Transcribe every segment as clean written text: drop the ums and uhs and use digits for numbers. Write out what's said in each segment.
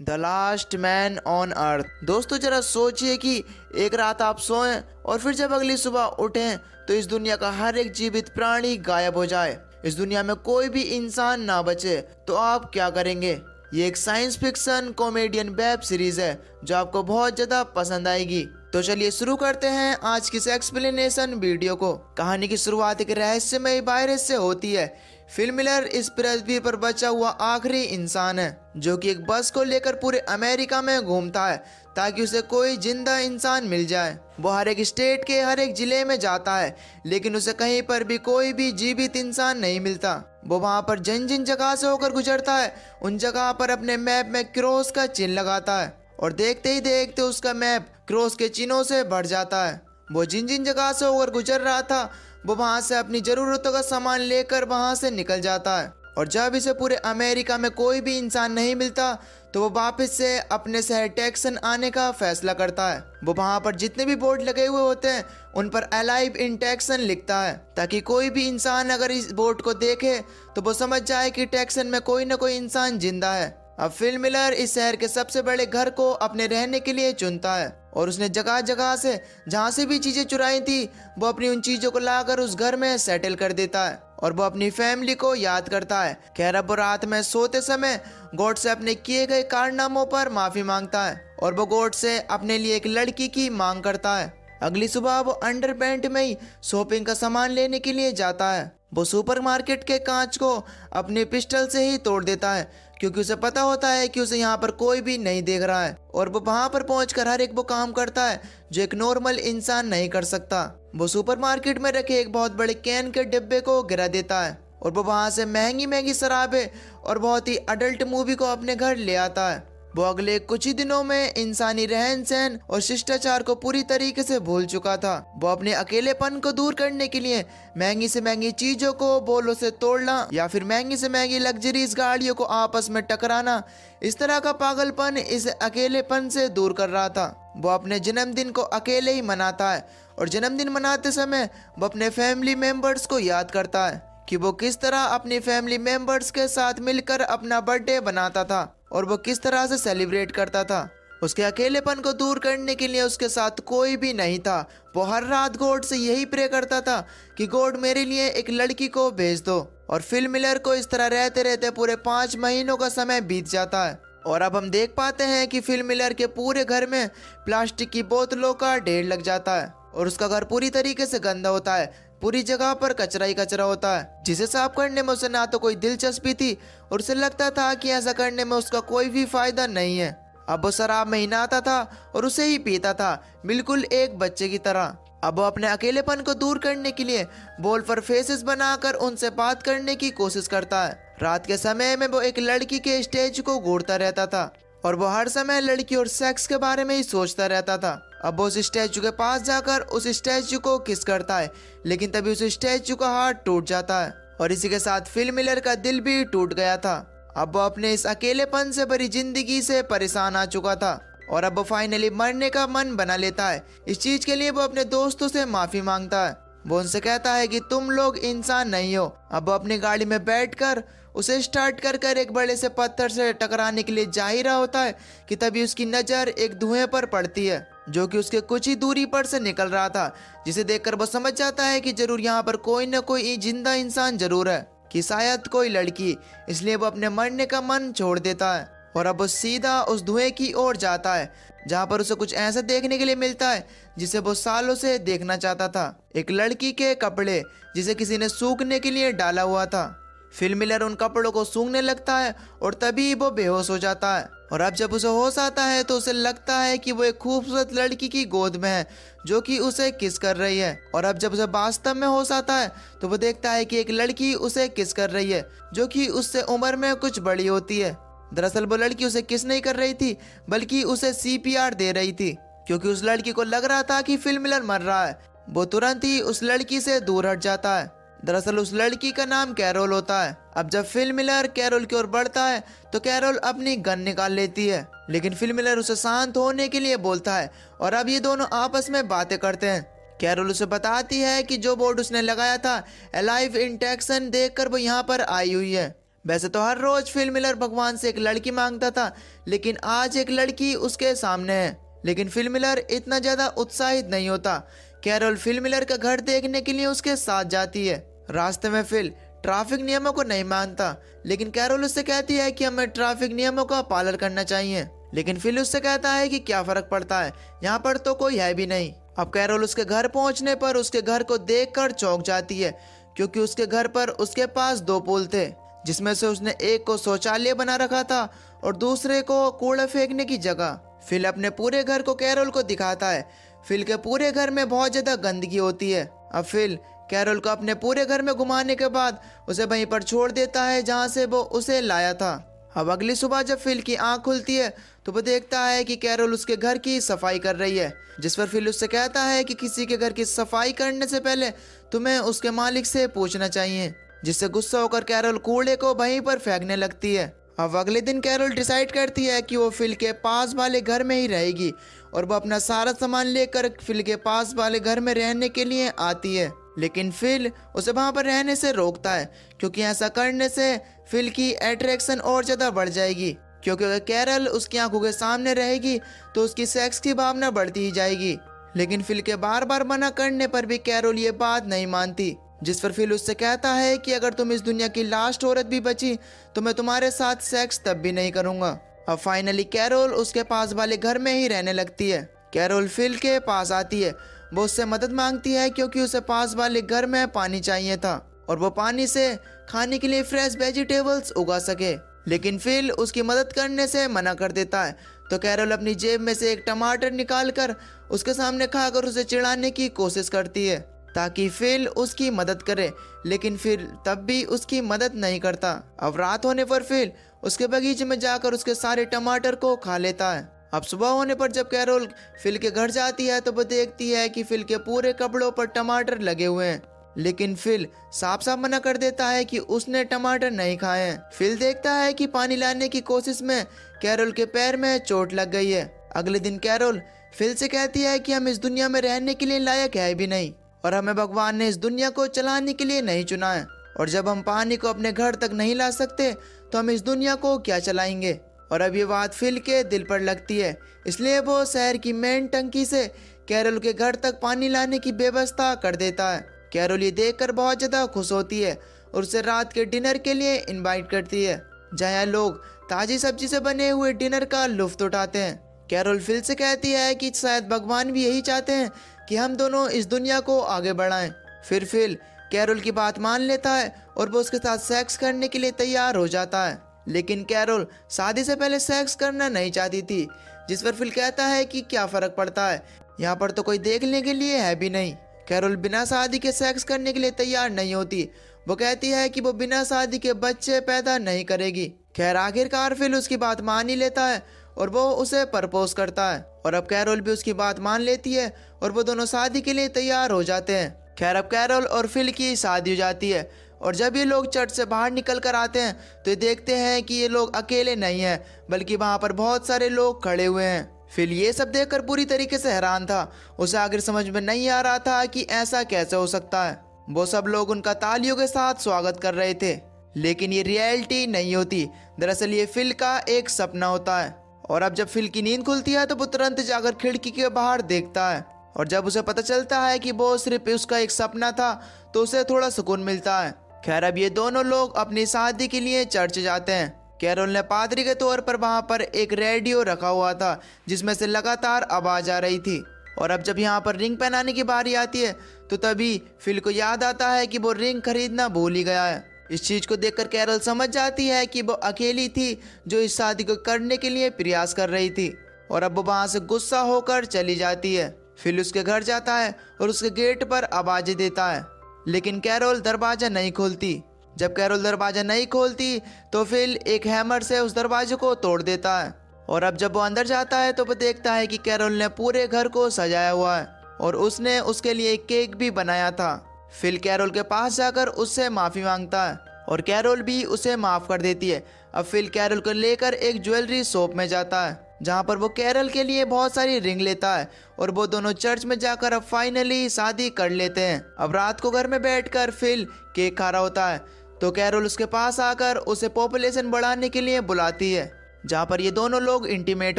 The last man on earth. दोस्तों जरा सोचिए कि एक रात आप सोएं और फिर जब अगली सुबह उठें तो इस दुनिया का हर एक जीवित प्राणी गायब हो जाए, इस दुनिया में कोई भी इंसान ना बचे, तो आप क्या करेंगे? ये एक science fiction comedian web series है जो आपको बहुत ज्यादा पसंद आएगी। तो चलिए शुरू करते हैं आज की इस एक्सप्लेनेशन वीडियो को। कहानी की शुरुआत एक रहस्यमय वायरस से होती है। फिल मिलर इस पृथ्वी पर बचा हुआ आखिरी इंसान है जो कि एक बस को लेकर पूरे अमेरिका में घूमता है ताकि उसे कोई जिंदा इंसान मिल जाए। वो हर एक स्टेट के हर एक जिले में जाता है लेकिन उसे कहीं पर भी कोई भी जीवित इंसान नहीं मिलता। वो वहाँ पर जिन जिन जगह से होकर गुजरता है उन जगह पर अपने मैप में क्रॉस का चिन्ह लगाता है और देखते ही देखते उसका मैप क्रॉस के चिन्हों से भर जाता है। वो जिन जिन जगह से होकर गुजर रहा था वो वहाँ से अपनी ज़रूरतों का सामान लेकर वहाँ से निकल जाता है और जब इसे पूरे अमेरिका में कोई भी इंसान नहीं मिलता तो वो वापस से अपने शहर टेक्सन आने का फैसला करता है। वो वहाँ पर जितने भी बोर्ड लगे हुए होते हैं उन पर अलाइव इन टेक्सन लिखता है ताकि कोई भी इंसान अगर इस बोर्ड को देखे तो वो समझ जाए कि टेक्सन में कोई ना कोई इंसान जिंदा है। अब फिल मिलर इस शहर के सबसे बड़े घर को अपने रहने के लिए चुनता है और उसने जगह जगह से जहाँ से भी चीजें चुराई थी वो अपनी उन चीजों को लाकर उस घर में सेटल कर देता है और वो अपनी फैमिली को याद करता है। खैर अब वो रात में सोते समय गॉड से अपने किए गए कारनामों पर माफी मांगता है और वो गॉड से अपने लिए एक लड़की की मांग करता है। अगली सुबह वो अंडरपैंट में ही शॉपिंग का सामान लेने के लिए जाता है। वो सुपरमार्केट के कांच को अपने पिस्टल से ही तोड़ देता है क्योंकि उसे पता होता है कि उसे यहाँ पर कोई भी नहीं देख रहा है और वो वहाँ पर पहुंचकर हर एक वो काम करता है जो एक नॉर्मल इंसान नहीं कर सकता। वो सुपरमार्केट में रखे एक बहुत बड़े कैन के डिब्बे को गिरा देता है और वो वहाँ से महंगी महंगी शराबें और बहुत ही अडल्ट मूवी को अपने घर ले आता है। वो अगले कुछ ही दिनों में इंसानी रहन सहन और शिष्टाचार को पूरी तरीके से भूल चुका था। वो अपने अकेलेपन को दूर करने के लिए महंगी से महंगी चीजों को बोलों से तोड़ना या फिर महंगी से महंगी लग्जरीज गाड़ियों को आपस में टकराना, इस तरह का पागलपन इस अकेलेपन से दूर कर रहा था। वो अपने जन्मदिन को अकेले ही मनाता है और जन्मदिन मनाते समय वो अपने फैमिली मेंबर्स को याद करता है कि वो किस तरह अपनी फैमिली मेंबर्स के साथ मिलकर अपना बर्थडे बनाता था और वो किस तरह से सेलिब्रेट करता था। उसके अकेलेपन को दूर करने के लिए उसके साथ कोई भी नहीं था। वो हर रात गॉड से यही प्रे करता था कि गॉड मेरे लिए एक लड़की को भेज दो। और फिल मिलर को इस तरह रहते रहते पूरे 5 महीनों का समय बीत जाता है और अब हम देख पाते हैं कि फिल मिलर के पूरे घर में प्लास्टिक की बोतलों का ढेर लग जाता है और उसका घर पूरी तरीके से गंदा होता है। पूरी जगह पर कचरा ही कचरा होता है जिसे साफ करने में उसे ना तो कोई दिलचस्पी थी और उसे लगता था कि ऐसा करने में उसका कोई भी फायदा नहीं है। अब वो शराब में ही नहाता था और उसे ही पीता था बिल्कुल एक बच्चे की तरह। अब वो अपने अकेलेपन को दूर करने के लिए वॉल पर फेसेस बनाकर उनसे बात करने की कोशिश करता है। रात के समय में वो एक लड़की के स्टेज को घूरता रहता था और वो हर समय लड़की और सेक्स के बारे में ही सोचता रहता था। अब वो उस स्टैचू के पास जाकर उस स्टैचू को किस करता है लेकिन तभी उस स्टैचू का हाथ टूट जाता है और इसी के साथ फिल मिलर का दिल भी टूट गया था। अब वो अपने इस अकेलेपन से भरी जिंदगी से परेशान आ चुका था और अब वो फाइनली मरने का मन बना लेता है। इस चीज के लिए वो अपने दोस्तों से माफी मांगता है। वो उनसे कहता है कि तुम लोग इंसान नहीं हो। अब वो अपनी गाड़ी में बैठकर उसे स्टार्ट कर एक बड़े से पत्थर से टकराने के लिए जा ही रहा होता है कि तभी उसकी नज़र एक धुएं पर पड़ती है जो कि उसके कुछ ही दूरी पर से निकल रहा था, जिसे देखकर वो समझ जाता है कि जरूर यहाँ पर कोई न कोई जिंदा इंसान जरूर है, कि शायद कोई लड़की। इसलिए वो अपने मरने का मन छोड़ देता है और अब वो सीधा उस धुएं की ओर जाता है जहाँ पर उसे कुछ ऐसा देखने के लिए मिलता है जिसे वो सालों से देखना चाहता था। एक लड़की के कपड़े जिसे किसी ने सूखने के लिए डाला हुआ था। फिल मिलर उन कपड़ों को सूंघने लगता है और तभी वो बेहोश हो जाता है और अब जब उसे होश आता है तो उसे लगता है कि वो एक खूबसूरत लड़की की गोद में है जो कि उसे किस कर रही है। और अब जब उसे वास्तव में होश आता है तो वो देखता है कि एक लड़की उसे किस कर रही है जो कि उससे उम्र में कुछ बड़ी होती है। दरअसल वो लड़की उसे किस नहीं कर रही थी बल्कि उसे CPR दे रही थी क्योंकि उस लड़की को लग रहा था कि फिल मिलर मर रहा है। वो तुरंत ही उस लड़की से दूर हट जाता है। दरअसल उस लड़की का नाम कैरोल होता है। अब जब फिल मिलर कैरोल की ओर बढ़ता है तो कैरोल अपनी गन निकाल लेती है लेकिन फिल मिलर उसे शांत होने के लिए बोलता है और अब ये दोनों आपस में बातें करते हैं। कैरोल उसे बताती है कि जो बोर्ड उसने लगाया था अलाइव इन टेक्सन देखकर वो यहाँ पर आई हुई है। वैसे तो हर रोज फिल मिलर भगवान से एक लड़की मांगता था, लेकिन आज एक लड़की उसके सामने है। लेकिन फिल मिलर इतना ज्यादा उत्साहित नहीं होता। कैरोल फिल मिलर का घर देखने के लिए उसके साथ जाती है। रास्ते में फिल ट्रैफिक नियमों को नहीं मानता, लेकिन कैरोल उससे कहती है कि हमें ट्रैफिक नियमों का पालन करना चाहिए। लेकिन फिल उससे कहता है कि क्या फर्क पड़ता है, यहाँ पर तो कोई है भी नहीं। अब कैरोल उसके घर पहुंचने पर उसके घर को देखकर चौंक जाती है, क्योंकि उसके घर पर उसके पास 2 पुल थे, जिसमें से उसने एक को शौचालय बना रखा था और दूसरे को कूड़ा फेंकने की जगह। फिल अपने पूरे घर को कैरोल को दिखाता है। फिल के पूरे घर में बहुत ज्यादा गंदगी होती है। अब फिल कैरोल को अपने पूरे घर में घुमाने के बाद उसे वहीं पर छोड़ देता है जहां से वो उसे लाया था। अब अगली सुबह जब फिल की आंख खुलती है तो वो देखता है कि कैरोल उसके घर की सफाई कर रही है, जिस पर फिल उससे कहता है कि किसी के घर की सफाई करने से पहले तुम्हें उसके मालिक से पूछना चाहिए। जिससे गुस्सा होकर कैरोल कूड़े को वहीं पर फेंकने लगती है। अब अगले दिन कैरोल डिसाइड करती है कि वो फिल के पास वाले घर में ही रहेगी और वो अपना सारा सामान लेकर फिल के पास वाले घर में रहने के लिए आती है। लेकिन फिल उसे वहां पर रहने से रोकता है, क्योंकि ऐसा करने से फिल की अट्रैक्शन और ज्यादा बढ़ जाएगी। क्योंकि अगर कैरोल उसकी आंखों के सामने रहेगी तो उसकी सेक्स की भावना बढ़ती ही जाएगी। लेकिन फिल के बार बार मना करने पर भी कैरोल ये बात नहीं मानती, जिस पर फिल उससे कहता है कि अगर तुम इस दुनिया की लास्ट औरत भी बची तो मैं तुम्हारे साथ सेक्स तब भी नहीं करूंगा। अब फाइनली कैरोल उसके पास वाले घर में ही रहने लगती है। कैरोल फिल के पास आती है। वो उससे मदद मांगती है क्योंकि उसे पास वाले घर में पानी चाहिए था और वो पानी से खाने के लिए फ्रेश वेजिटेबल्स उगा सके। लेकिन फिल उसकी मदद करने से मना कर देता है। तो कैरोल अपनी जेब में से एक टमाटर निकालकर उसके सामने खाकर उसे चिढ़ाने की कोशिश करती है ताकि फिल उसकी मदद करे, लेकिन फिल तब भी उसकी मदद नहीं करता। अब रात होने पर फिल उसके बगीचे में जाकर उसके सारे टमाटर को खा लेता है। अब सुबह होने पर जब कैरोल फिल के घर जाती है तो वो देखती है कि फिल के पूरे कपड़ों पर टमाटर लगे हुए हैं, लेकिन फिल साफ साफ मना कर देता है कि उसने टमाटर नहीं खाए हैं। फिल देखता है कि पानी लाने की कोशिश में कैरोल के पैर में चोट लग गई है। अगले दिन कैरोल फिल से कहती है कि हम इस दुनिया में रहने के लिए लायक है भी नहीं और हमें भगवान ने इस दुनिया को चलाने के लिए नहीं चुना है, और जब हम पानी को अपने घर तक नहीं ला सकते तो हम इस दुनिया को क्या चलाएंगे। और अब ये बात फिल के दिल पर लगती है, इसलिए वो शहर की मेन टंकी से कैरोल के घर तक पानी लाने की व्यवस्था कर देता है। कैरोल ये देखकर बहुत ज्यादा खुश होती है और उसे रात के डिनर के लिए इनवाइट करती है, जहाँ लोग ताजी सब्जी से बने हुए डिनर का लुफ्त उठाते हैं। कैरोल फिल से कहती है कि शायद भगवान भी यही चाहते हैं कि हम दोनों इस दुनिया को आगे बढ़ाएं। फिर फिल कैरोल की बात मान लेता है और वो उसके साथ सेक्स करने के लिए तैयार हो जाता है। लेकिन कैरोल शादी से पहले सेक्स करना नहीं चाहती थी, जिस पर फिल कहता है कि क्या फर्क पड़ता है, यहाँ पर तो कोई देखने के लिए है भी नहीं। कैरोल बिना शादी के सेक्स करने के लिए तैयार नहीं होती। वो कहती है कि वो बिना शादी के बच्चे पैदा नहीं करेगी। खैर आखिरकार फिल उसकी बात मान ही लेता है और वो उसे प्रपोज करता है, और अब कैरोल भी उसकी बात मान लेती है और वो दोनों शादी के लिए तैयार हो जाते हैं। खैर अब कैरोल और फिल की शादी हो जाती है, और जब ये लोग चर्च से बाहर निकल कर आते हैं तो ये देखते हैं कि ये लोग अकेले नहीं हैं, बल्कि वहाँ पर बहुत सारे लोग खड़े हुए हैं। फिल ये सब देखकर पूरी तरीके से हैरान था। उसे आखिर समझ में नहीं आ रहा था कि ऐसा कैसे हो सकता है। वो सब लोग उनका तालियों के साथ स्वागत कर रहे थे, लेकिन ये रियलिटी नहीं होती। दरअसल ये फिल का एक सपना होता है। और अब जब फिल की नींद खुलती है तो वो तुरंत जाकर खिड़की के बाहर देखता है, और जब उसे पता चलता है कि वो सिर्फ उसका एक सपना था तो उसे थोड़ा सुकून मिलता है। खैर अब ये दोनों लोग अपनी शादी के लिए चर्च जाते हैं। कैरोल ने पादरी के तौर पर वहाँ पर एक रेडियो रखा हुआ था जिसमें से लगातार आवाज आ रही थी, और अब जब यहाँ पर रिंग पहनाने की बारी आती है तो तभी फिल को याद आता है कि वो रिंग खरीदना भूल ही गया है। इस चीज को देखकर कैरोल समझ जाती है कि वो अकेली थी जो इस शादी को करने के लिए प्रयास कर रही थी, और अब वो वहाँ से गुस्सा होकर चली जाती है। फिल उसके घर जाता है और उसके गेट पर आवाजें देता है, लेकिन कैरोल दरवाजा नहीं खोलती। जब कैरोल दरवाजा नहीं खोलती तो फिल एक हैमर से उस दरवाजे को तोड़ देता है, और अब जब वो अंदर जाता है तो वो देखता है कि कैरोल ने पूरे घर को सजाया हुआ है और उसने उसके लिए एक केक भी बनाया था। फिल कैरोल के पास जाकर उससे माफी मांगता है और कैरोल भी उसे माफ कर देती है। अब फिल कैरोल को लेकर एक ज्वेलरी शॉप में जाता है जहाँ पर वो कैरोल के लिए बहुत सारी रिंग लेता है, और वो दोनों चर्च में जाकर अब फाइनली शादी कर लेते हैं। अब रात को घर में बैठकर फिल केक खा रहा होता है तो कैरोल उसके पास आकर उसे पॉपुलेशन बढ़ाने के लिए बुलाती है, जहाँ पर ये दोनों लोग इंटीमेट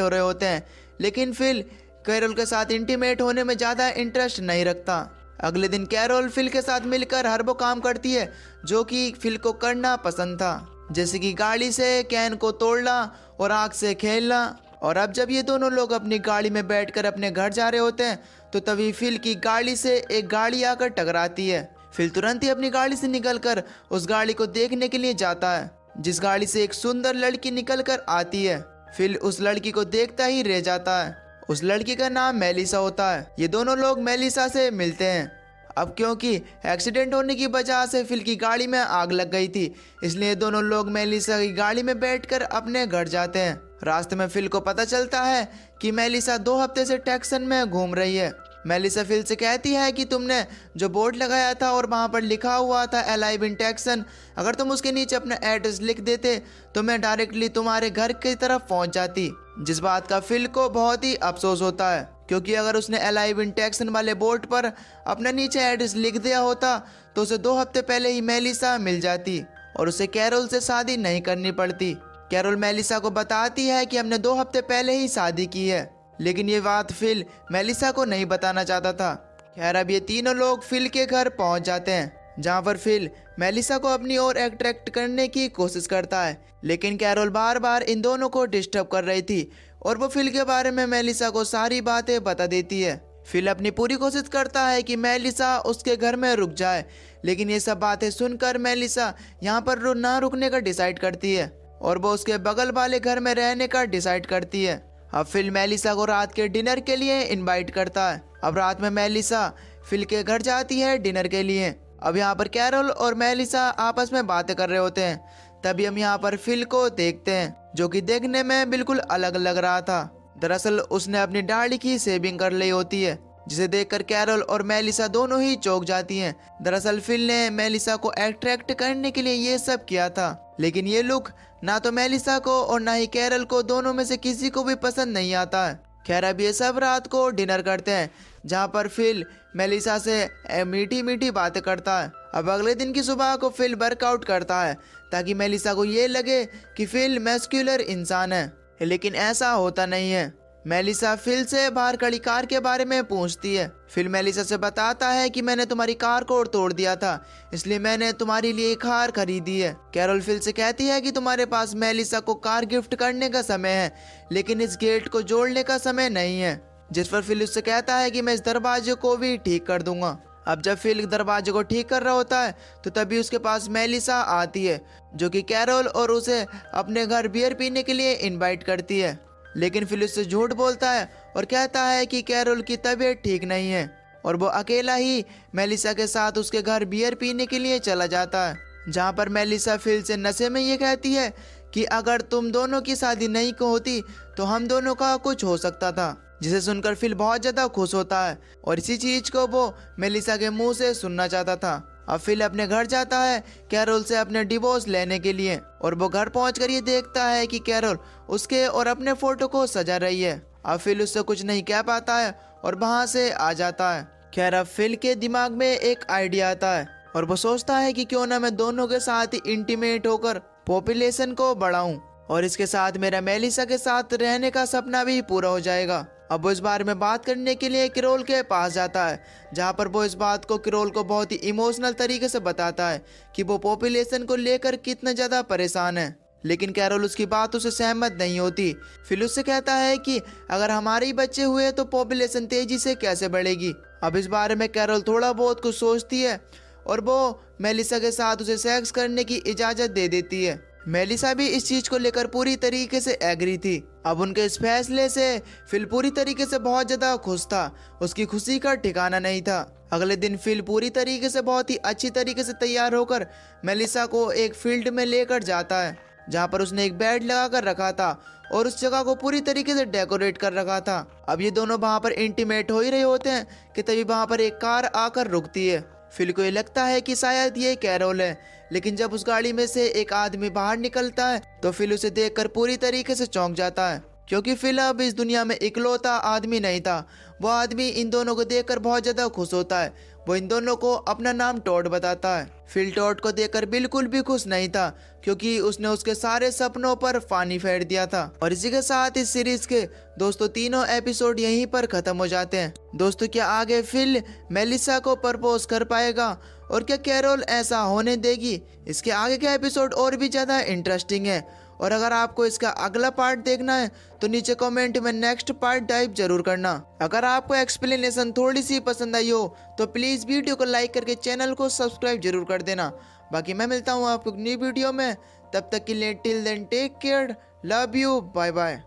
हो रहे होते हैं। लेकिन फिल कैरोल के साथ इंटीमेट होने में ज़्यादा इंटरेस्ट नहीं रखता। अगले दिन कैरोल फिल के साथ मिलकर हर वो काम करती है जो कि फिल को करना पसंद था, जैसे कि गाड़ी से कैन को तोड़ना और आग से खेलना। और अब जब ये दोनों लोग अपनी गाड़ी में बैठकर अपने घर जा रहे होते हैं तो तभी फिल की गाड़ी से एक गाड़ी आकर टकराती है। फिल तुरंत ही अपनी गाड़ी से निकलकर उस गाड़ी को देखने के लिए जाता है, जिस गाड़ी से एक सुंदर लड़की निकलकर आती है। फिल उस लड़की को देखता ही रह जाता है। उस लड़की का नाम मेलिसा होता है। ये दोनों लोग मेलिसा से मिलते हैं। अब क्योंकि एक्सीडेंट होने की वजह से फिल की गाड़ी में आग लग गई थी, इसलिए दोनों लोग मेलिसा की गाड़ी में बैठकर अपने घर जाते हैं। रास्ते में फिल को पता चलता है कि मेलिसा 2 हफ्ते से टेक्सन में घूम रही है। मेलिसा फिल से कहती है कि तुमने जो बोर्ड लगाया था और वहाँ पर लिखा हुआ था अलाइव इन टेक्सन, अगर तुम उसके नीचे अपना एड्रेस लिख देते तो मैं डायरेक्टली तुम्हारे घर की तरफ पहुँच जाती। जिस बात का फिल को बहुत ही अफसोस होता है, क्योंकि अगर उसने अलाइव इन टेक्सन वाले बोर्ड पर अपना नीचे एड्रेस लिख दिया होता तो उसे 2 हफ्ते पहले ही मेलिसा मिल जाती और उसे कैरोल से शादी नहीं करनी पड़ती। कैरोल मेलिसा को बताती है कि हमने 2 हफ्ते पहले ही शादी की है, लेकिन ये बात फिल मेलिसा को नहीं बताना चाहता था। खैर, अब ये तीनों लोग फिल के घर पहुंच जाते हैं, जहां पर फिल मेलिसा को अपनी ओर अट्रैक्ट करने की कोशिश करता है। लेकिन कैरोल बार बार इन दोनों को डिस्टर्ब कर रही थी और वो फिल के बारे में मेलिसा को सारी बातें बता देती है। फिल अपनी पूरी कोशिश करता है कि मेलिसा उसके घर में रुक जाए, लेकिन ये सब बातें सुनकर मेलिसा यहाँ पर ना रुकने का डिसाइड करती है और वो उसके बगल वाले घर में रहने का डिसाइड करती है। अब फिल मेलिसा को रात के डिनर के लिए इनवाइट करता है। अब रात में मेलिसा फिल के घर जाती है डिनर के लिए। अब यहाँ पर कैरोल और मेलिसा आपस में बातें कर रहे होते हैं। तभी हम यहाँ पर फिल को देखते हैं, जो कि देखने में बिल्कुल अलग लग रहा था। दरअसल उसने अपनी दाढ़ी की शेविंग कर ली होती है, जिसे देखकर कैरोल और मेलिसा दोनों ही चौंक जाती हैं। दरअसल फिल ने मेलिसा को अट्रैक्ट करने के लिए ये सब किया था, लेकिन ये लुक ना तो मेलिसा को और ना ही कैरोल को, दोनों में से किसी को भी पसंद नहीं आता है। खैर, अब ये सब रात को डिनर करते हैं, जहाँ पर फिल मेलिसा से मीठी मीठी बातें करता है। अब अगले दिन की सुबह को फिल वर्कआउट करता है ताकि मेलिसा को ये लगे कि फिल मस्कुलर इंसान है, लेकिन ऐसा होता नहीं है। मेलिसा फिल से बाहर खड़ी कार के बारे में पूछती है। फिल मेलिसा से बताता है कि मैंने तुम्हारी कार को तोड़ दिया था, इसलिए मैंने तुम्हारे लिए कार खरीदी है। कैरोल फिल से कहती है कि तुम्हारे पास मेलिसा को कार गिफ्ट करने का समय है, लेकिन इस गेट को जोड़ने का समय नहीं है। जिस पर फिल उससे कहता है कि मैं इस दरवाजे को भी ठीक कर दूंगा। अब जब फिल दरवाजे को ठीक कर रहा होता है तो तभी उसके पास मेलिसा आती है, जो कि कैरोल और उसे अपने घर बियर पीने के लिए इनवाइट करती है। लेकिन फिल उससे झूठ बोलता है और कहता है कि कैरोल की तबीयत ठीक नहीं है और वो अकेला ही मेलिसा के साथ उसके घर बियर पीने के लिए चला जाता है, जहाँ पर मेलिसा फिल से नशे में ये कहती है कि अगर तुम दोनों की शादी नहीं होती तो हम दोनों का कुछ हो सकता था। जिसे सुनकर फिल बहुत ज़्यादा खुश होता है और इसी चीज़ को वो मेलिसा के मुंह से सुनना चाहता था। अब फिल अपने घर जाता है कैरोल से अपने डिवोर्स लेने के लिए और वो घर पहुंचकर ये देखता है कि कैरोल उसके और अपने फोटो को सजा रही है। अब फिल उससे कुछ नहीं कह पाता है और वहां से आ जाता है। खैर, अब फिल के दिमाग में एक आइडिया आता है और वो सोचता है कि क्यों ना मैं दोनों के साथ ही इंटीमेट होकर पॉपुलेशन को बढ़ाऊं और इसके साथ मेरा मेलिसा के साथ रहने का सपना भी पूरा हो जाएगा। अब वो इस बारे में बात करने के लिए कैरोल के पास जाता है, जहाँ पर वो इस बात को कैरोल को बहुत ही इमोशनल तरीके से बताता है कि वो पॉपुलेशन को लेकर कितना ज़्यादा परेशान है। लेकिन कैरोल उसकी बातों से सहमत नहीं होती। फिल उससे कहता है कि अगर हमारे ही बच्चे हुए तो पॉपुलेशन तेजी से कैसे बढ़ेगी। अब इस बारे में कैरोल थोड़ा बहुत कुछ सोचती है और वो मेलिसा के साथ उसे सेक्स करने की इजाज़त दे देती है। मेलिसा भी इस चीज को लेकर पूरी तरीके से एग्री थी। अब उनके इस फैसले से फिल पूरी तरीके से बहुत ज्यादा खुश था। उसकी खुशी का ठिकाना नहीं था। अगले दिन फिल पूरी तरीके से बहुत ही अच्छी तरीके से तैयार होकर मेलिसा को एक फील्ड में लेकर जाता है, जहाँ पर उसने एक बेड लगा कर रखा था और उस जगह को पूरी तरीके से डेकोरेट कर रखा था। अब ये दोनों वहाँ पर इंटीमेट हो ही रहे होते हैं कि तभी वहाँ पर एक कार आकर रुकती है। फिल को ये लगता है कि शायद ये कैरोल है, लेकिन जब उस गाड़ी में से एक आदमी बाहर निकलता है तो फिल उसे देखकर पूरी तरीके से चौंक जाता है, क्योंकि फिल अब इस दुनिया में इकलौता आदमी नहीं था। वो आदमी इन दोनों को देखकर बहुत ज़्यादा खुश होता है। वो इन दोनों को अपना नाम टॉड बताता है। फिल टॉड को देखकर बिल्कुल भी खुश नहीं था क्योंकि उसने उसके सारे सपनों पर पानी फेर दिया था। और इसी के साथ इस सीरीज के दोस्तों तीनों एपिसोड यहीं पर खत्म हो जाते हैं। दोस्तों क्या आगे फिल मेलिसा को प्रपोज कर पाएगा और क्या कैरोल ऐसा होने देगी? इसके आगे के एपिसोड और भी ज्यादा इंटरेस्टिंग है। और अगर आपको इसका अगला पार्ट देखना है तो नीचे कमेंट में नेक्स्ट पार्ट टाइप जरूर करना। अगर आपको एक्सप्लेनेशन थोड़ी सी पसंद आई हो तो प्लीज वीडियो को लाइक करके चैनल को सब्सक्राइब जरूर कर देना। बाकी मैं मिलता हूँ आपको न्यू वीडियो में, तब तक के लिए till then take care, love you, bye bye.